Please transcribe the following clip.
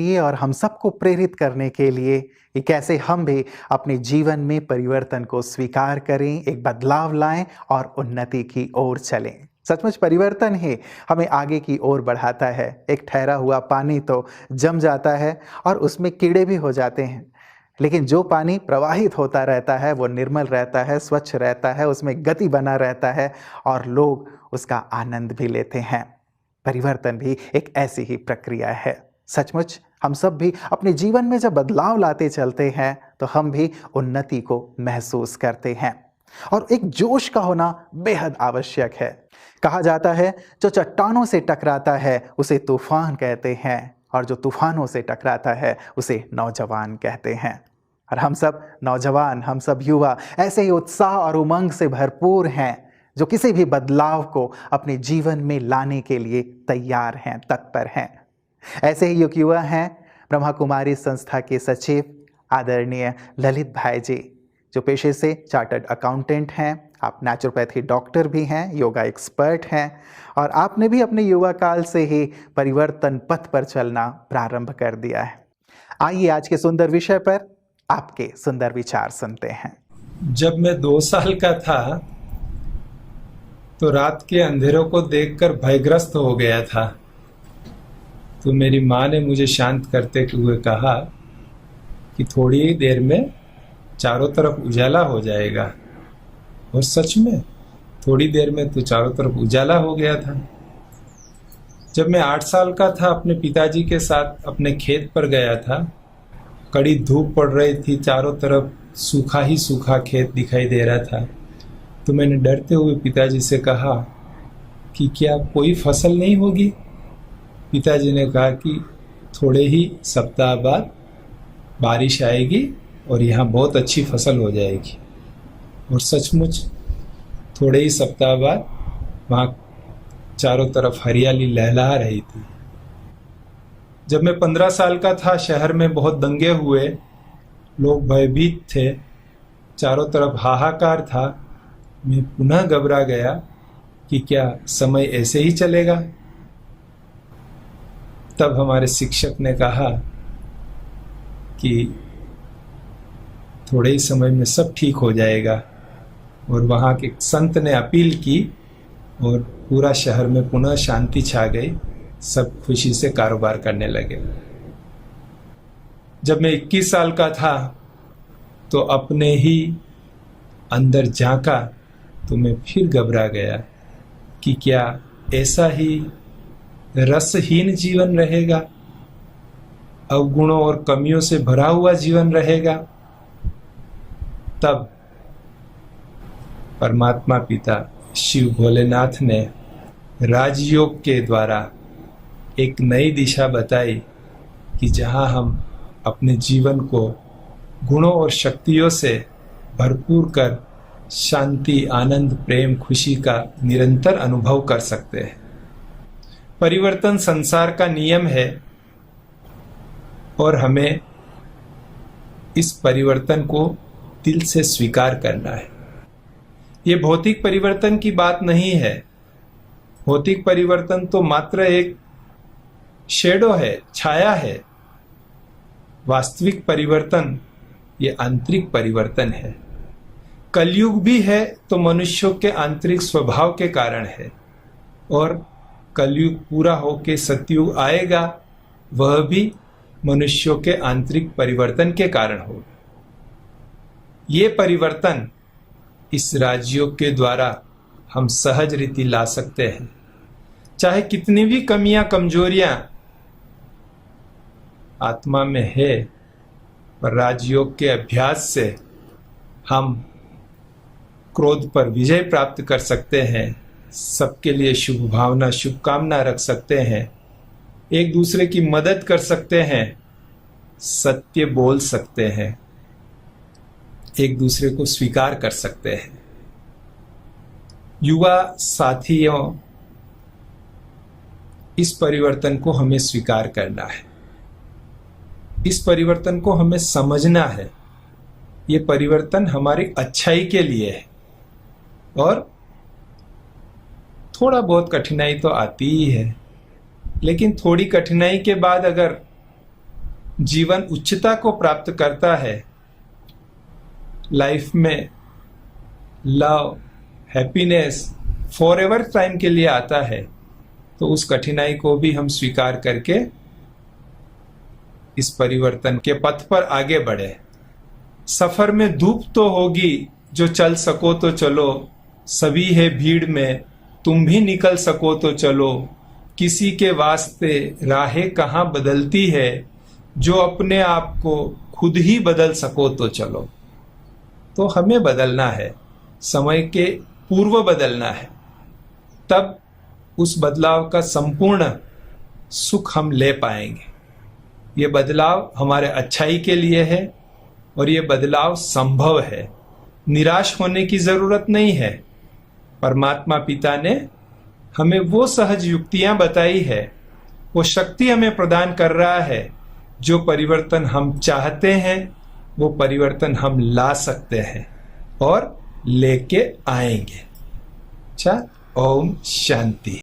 लिए और हम सबको प्रेरित करने के लिए कि कैसे हम भी अपने जीवन में परिवर्तन को स्वीकार करें, एक बदलाव लाएं और उन्नति की ओर चलें। सचमुच परिवर्तन ही हमें आगे की ओर बढ़ाता है। एक ठहरा हुआ पानी तो जम जाता है और उसमें कीड़े भी हो जाते हैं, लेकिन जो पानी प्रवाहित होता रहता है वो निर्मल रहता है, स्वच्छ रहता है, उसमें गति बना रहता है और लोग उसका आनंद भी लेते हैं। परिवर्तन भी एक ऐसी ही प्रक्रिया है। सचमुच हम सब भी अपने जीवन में जब बदलाव लाते चलते हैं तो हम भी उन्नति को महसूस करते हैं और एक जोश का होना बेहद आवश्यक है। कहा जाता है जो चट्टानों से टकराता है उसे तूफान कहते हैं और जो तूफानों से टकराता है उसे नौजवान कहते हैं। और हम सब नौजवान, हम सब युवा ऐसे ही उत्साह और उमंग से भरपूर हैं जो किसी भी बदलाव को अपने जीवन में लाने के लिए तैयार हैं, तत्पर हैं। ऐसे ही एक युवा हैं ब्रह्मा कुमारी संस्था के सचिव आदरणीय ललित भाई जी, जो पेशे से चार्टर्ड अकाउंटेंट हैं। आप नेचुरोपैथी डॉक्टर भी हैं, योगा एक्सपर्ट हैं और आपने भी अपने युवा काल से ही परिवर्तन पथ पर चलना प्रारंभ कर दिया है। आइए आज के सुंदर विषय पर आपके सुंदर विचार सुनते हैं। जब मैं 2 साल का था तो रात के अंधेरों को देखकर भयग्रस्त हो गया था। तो मेरी माँ ने मुझे शांत करते हुए कहा कि थोड़ी ही देर में चारों तरफ उजाला हो जाएगा। और सच में थोड़ी देर में तो चारों तरफ उजाला हो गया था। जब मैं 8 साल का था अपने पिताजी के साथ अपने खेत पर गया था। कड़ी धूप पड़ रही थी, चारों तरफ सूखा ही सूखा खेत दिखाई दे रहा था। तो मैंने डरते हुए पिताजी से कहा कि क्या कोई फसल नहीं होगी। पिताजी ने कहा कि थोड़े ही सप्ताह बाद बारिश आएगी और यहाँ बहुत अच्छी फसल हो जाएगी। और सचमुच थोड़े ही सप्ताह बाद वहाँ चारों तरफ हरियाली लहला रही थी। जब मैं 15 साल का था शहर में बहुत दंगे हुए, लोग भयभीत थे, चारों तरफ हाहाकार था। मैं पुनः घबरा गया कि क्या समय ऐसे ही चलेगा। तब हमारे शिक्षक ने कहा कि थोड़े ही समय में सब ठीक हो जाएगा। और वहाँ के संत ने अपील की और पूरा शहर में पुनः शांति छा गई। सब खुशी से कारोबार करने लगे। जब मैं 21 साल का था तो अपने ही अंदर झांका तो मैं फिर घबरा गया कि क्या ऐसा ही रसहीन जीवन रहेगा, अवगुणों और कमियों से भरा हुआ जीवन रहेगा। तब परमात्मा पिता शिव भोलेनाथ ने राजयोग के द्वारा एक नई दिशा बताई कि जहां हम अपने जीवन को गुणों और शक्तियों से भरपूर कर शांति, आनंद, प्रेम, खुशी का निरंतर अनुभव कर सकते हैं। परिवर्तन संसार का नियम है और हमें इस परिवर्तन को दिल से स्वीकार करना है। ये भौतिक परिवर्तन की बात नहीं है। भौतिक परिवर्तन तो मात्र एक शेडो है, छाया है। वास्तविक परिवर्तन ये आंतरिक परिवर्तन है। कलयुग भी है तो मनुष्यों के आंतरिक स्वभाव के कारण है और कलयुग पूरा होके सतयुग आएगा, वह भी मनुष्यों के आंतरिक परिवर्तन के कारण होगा। ये परिवर्तन इस राजयोग के द्वारा हम सहज रीति ला सकते हैं। चाहे कितनी भी कमियां, कमजोरियां आत्मा में है, पर राजयोग के अभ्यास से हम क्रोध पर विजय प्राप्त कर सकते हैं। सबके लिए शुभ भावना, शुभकामना रख सकते हैं, एक दूसरे की मदद कर सकते हैं, सत्य बोल सकते हैं, एक दूसरे को स्वीकार कर सकते हैं। युवा साथियों, इस परिवर्तन को हमें स्वीकार करना है। इस परिवर्तन को हमें समझना है। ये परिवर्तन हमारी अच्छाई के लिए है और थोड़ा बहुत कठिनाई तो आती ही है, लेकिन थोड़ी कठिनाई के बाद अगर जीवन उच्चता को प्राप्त करता है, लाइफ में लव, हैप्पीनेस फॉरएवर टाइम के लिए आता है, तो उस कठिनाई को भी हम स्वीकार करके इस परिवर्तन के पथ पर आगे बढ़े। सफर में धूप तो होगी, जो चल सको तो चलो, सभी है भीड़ में, तुम भी निकल सको तो चलो, किसी के वास्ते राहें कहाँ बदलती है, जो अपने आप को खुद ही बदल सको तो चलो। तो हमें बदलना है, समय के पूर्व बदलना है, तब उस बदलाव का संपूर्ण सुख हम ले पाएंगे। ये बदलाव हमारे अच्छाई के लिए है और ये बदलाव संभव है। निराश होने की जरूरत नहीं है। परमात्मा पिता ने हमें वो सहज युक्तियां बताई है, वो शक्ति हमें प्रदान कर रहा है, जो परिवर्तन हम चाहते हैं वो परिवर्तन हम ला सकते हैं और लेके आएंगे। अच्छा, ओम शांति।